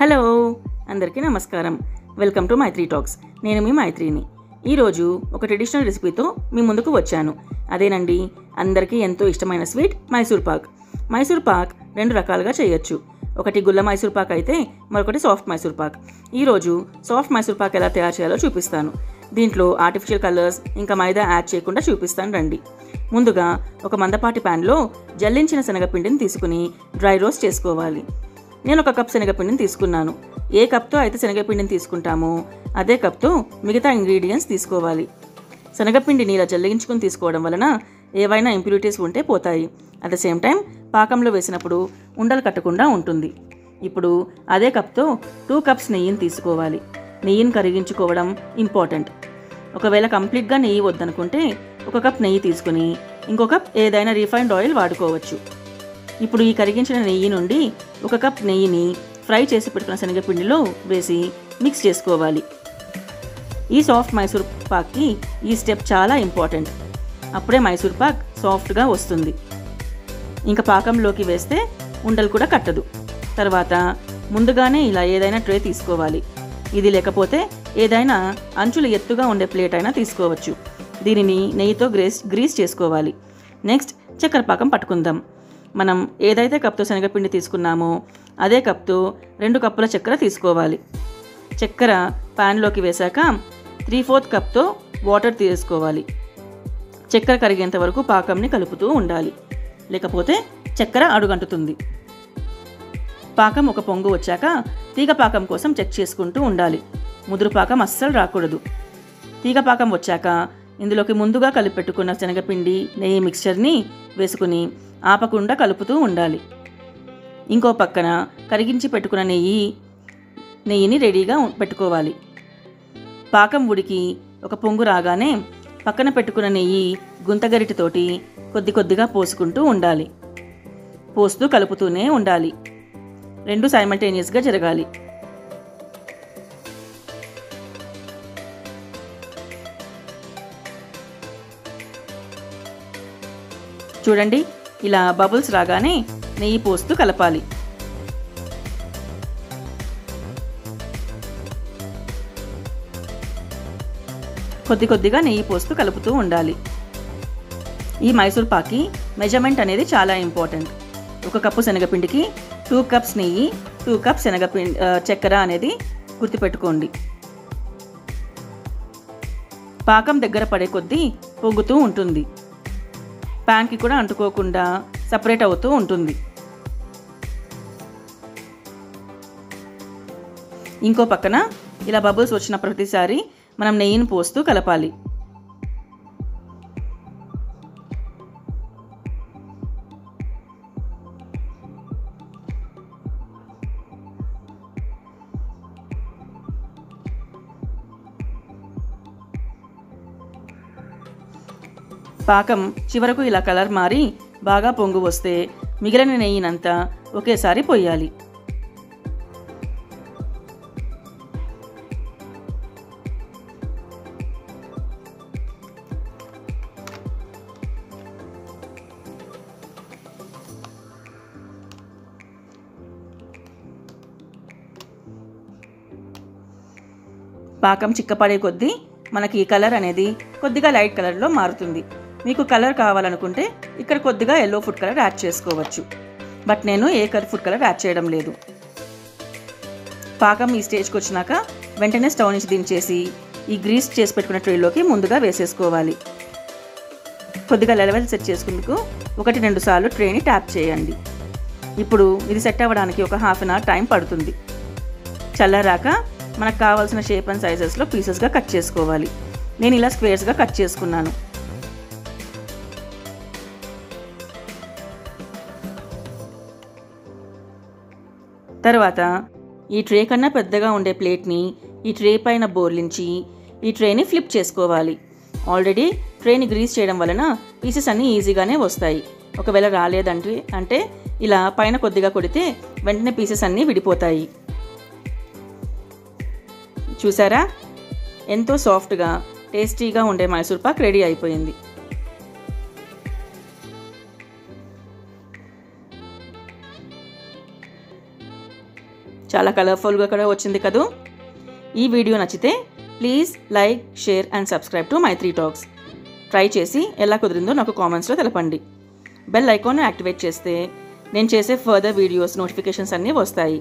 Hello అందరికీ నమస్కారం. Welcome to Maitri talks. నేను మీ మైత్రిని. ఈరోజు ఒక ట్రెడిషనల్ రెసిపీతో మీ ముందుకు వచ్చాను. అదేనండి, అందరికీ ఎంతో ఇష్టమైన స్వీట్ మైసూర్ పాక్. మైసూర్ పాక్ రెండు రకాలుగా చేయొచ్చు. ఒకటి గుల్ల మైసూర్ పాక్ అయితే మరొకటి సాఫ్ట్ మైసూర్ పాక్. ఈరోజు సాఫ్ట్ మైసూర్ పాక్ ఎలా తయారు చేయాలో చూపిస్తాను. దీంట్లో ఆర్టిఫిషియల్ కలర్స్ ఇంకా మైదా యాడ్ చేయకుండా చూపిస్తాను రండి. ముందుగా ఒక మందపాటి ప్యాన్లో జల్లించిన శనగపిండిని తీసుకుని డ్రై రోస్ట్ చేసుకోవాలి. నేను 1 కప్ శనగపిండిని తీసుకున్నాను. ఏ కప్తో అయితే శనగపిండిని తీసుకుంటామో అదే కప్తో మిగతా ఇంగ్రీడియంట్స్ తీసుకోవాలి. శనగపిండిని ఇలా జల్లించుకుని తీసుకోవడం వలన ఏవైనా ఇంప్యూరిటీస్ ఉంటే పోతాయి. అట్ ద సేమ్ టైం పాకంలో వేసినప్పుడు ఉండలు కట్టకుండా ఉంటుంది. ఇప్పుడు అదే కప్తో 2 కప్స్ నెయ్యిని తీసుకోవాలి. నెయ్యిని కరిగించుకోవడం ఇంపార్టెంట్. ఒకవేళ కంప్లీట్గా నెయ్యి వద్దనుకుంటే 1 కప్ నెయ్యి తీసుకుని ఇంకో కప్ ఏదైనా రిఫైన్డ్ ఆయిల్ వాడుకోవచ్చు. ఇప్పుడు ఈ కరిగించిన నెయ్యి నుండి 1 కప్ నెయ్యిని ఫ్రై చేసి పెట్టుకున్న శనగపిండిలో వేసి మిక్స్ చేసుకోవాలి. ఈ సాఫ్ట్ మైసూర్ పాక్కి ఈ స్టెప్ చాలా ఇంపార్టెంట్. అప్పుడే మైసూర్ పాక్ సాఫ్ట్గా వస్తుంది. ఇంకా పాకంలోకి వేస్తే ఉండలు కూడా కట్టదు. తర్వాత ముందుగానే ఇలా ఏదైనా ట్రే తీసుకోవాలి. ఇది లేకపోతే ఏదైనా అంచులు ఎత్తుగా ఉండే ప్లేట్ అయినా తీసుకోవచ్చు. దీనిని నెయ్యితో గ్రీస్ చేసుకోవాలి. నెక్స్ట్ చక్కెర పాకం పట్టుకుందాం. మనం ఏదైతే కప్తో శనగపిండి తీసుకున్నామో అదే కప్తో 2 కప్పుల చక్కెర తీసుకోవాలి. చక్కెర ప్యాన్లోకి వేశాక 3/4 కప్తో వాటర్ తీసుకోవాలి. చక్కెర కరిగేంత వరకు పాకంని కలుపుతూ ఉండాలి, లేకపోతే చక్కెర అడుగంటుతుంది. పాకం ఒక పొంగు వచ్చాక తీగ పాకం కోసం చెక్ చేసుకుంటూ ఉండాలి. ముదురు పాకం అస్సలు రాకూడదు. తీగ పాకం వచ్చాక ఇందులోకి ముందుగా కలిపెట్టుకున్న శనగపిండి నెయ్యి మిక్స్చర్ని వేసుకుని ఆపకుండా కలుపుతూ ఉండాలి. ఇంకో పక్కన కరిగించి పెట్టుకున్న నెయ్యిని రెడీగా పెట్టుకోవాలి. పాకం ఉడికి ఒక పొంగు రాగానే పక్కన పెట్టుకున్న నెయ్యి గుంతగరిటితోటి కొద్ది కొద్దిగా పోసుకుంటూ ఉండాలి. పోస్తూ కలుపుతూనే ఉండాలి. రెండు సైమల్టేనియస్గా జరగాలి. చూడండి, ఇలా బబుల్స్ రాగానే నెయ్యి పోస్తూ కలపాలి. కొద్ది కొద్దిగా నెయ్యి పోస్తూ కలుపుతూ ఉండాలి. ఈ మైసూర్ పాక్కి మెజర్మెంట్ అనేది చాలా ఇంపార్టెంట్. 1 కప్పు శనగపిండికి 2 కప్స్ నెయ్యి, 2 కప్స్ చక్కెర అనేది గుర్తుపెట్టుకోండి. పాకం దగ్గర పడే కొద్దీ పొంగుతూ ఉంటుంది. ప్యాన్కి కూడా అంటుకోకుండా సపరేట్ అవుతూ ఉంటుంది. ఇంకో పక్కన ఇలా బబుల్స్ వచ్చిన ప్రతిసారి మనం నెయ్యిని పోస్తూ కలపాలి. పాకం చివరకు ఇలా కలర్ మారి బాగా పొంగు వస్తే మిగిలిన నెయ్యినంతా ఒకేసారి పొయ్యాలి. పాకం చిక్కపడే కొద్దీ మనకి ఈ కలర్ అనేది కొద్దిగా లైట్ కలర్లో మారుతుంది. మీకు కలర్ కావాలనుకుంటే ఇక్కడ కొద్దిగా ఎల్లో ఫుడ్ కలర్ యాడ్ చేసుకోవచ్చు. బట్ నేను ఏ ఫుడ్ కలర్ యాడ్ చేయడం లేదు. పాకం ఈ స్టేజ్కి వచ్చినాక వెంటనే స్టవ్ నుంచి దించేసి ఈ గ్రీస్ చేసి పెట్టుకున్న ట్రేలోకి ముందుగా వేసేసుకోవాలి. కొద్దిగా లెవెల్ సెట్ చేసుకుందుకు 1-2 సార్లు ట్రేని ట్యాప్ చేయండి. ఇప్పుడు ఇది సెట్ అవ్వడానికి ఒక ½ అన్ అవర్ టైం పడుతుంది. చల్లారాక మనకు కావాల్సిన షేప్ అండ్ సైజెస్లో పీసెస్గా కట్ చేసుకోవాలి. నేను ఇలా స్క్వేర్స్గా కట్ చేసుకున్నాను. తర్వాత ఈ ట్రే కన్నా పెద్దగా ఉండే ప్లేట్ని ఈ ట్రే పైన బోర్లించి ఈ ట్రేని ఫ్లిప్ చేసుకోవాలి. ఆల్రెడీ ట్రేని గ్రీస్ చేయడం వలన పీసెస్ అన్నీ ఈజీగానే వస్తాయి. ఒకవేళ రాలేదంటే ఇలా పైన కొద్దిగా కొడితే వెంటనే పీసెస్ అన్నీ విడిపోతాయి. చూసారా, ఎంతో సాఫ్ట్గా టేస్టీగా ఉండే మైసూర్ పాక్ రెడీ అయిపోయింది. చాలా కలర్ఫుల్గా కూడా వచ్చింది కదూ. ఈ వీడియో నచ్చితే please like, share and subscribe to Mythri talks. Try చేసి ఎలా కుదిరిందో నాకు కామెంట్స్లో తెలపండి. బెల్ ఐకాన్ యాక్టివేట్ చేస్తే నేను చేసే ఫర్దర్ వీడియోస్ నోటిఫికేషన్స్ అన్నీ వస్తాయి.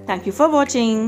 Thank you for watching.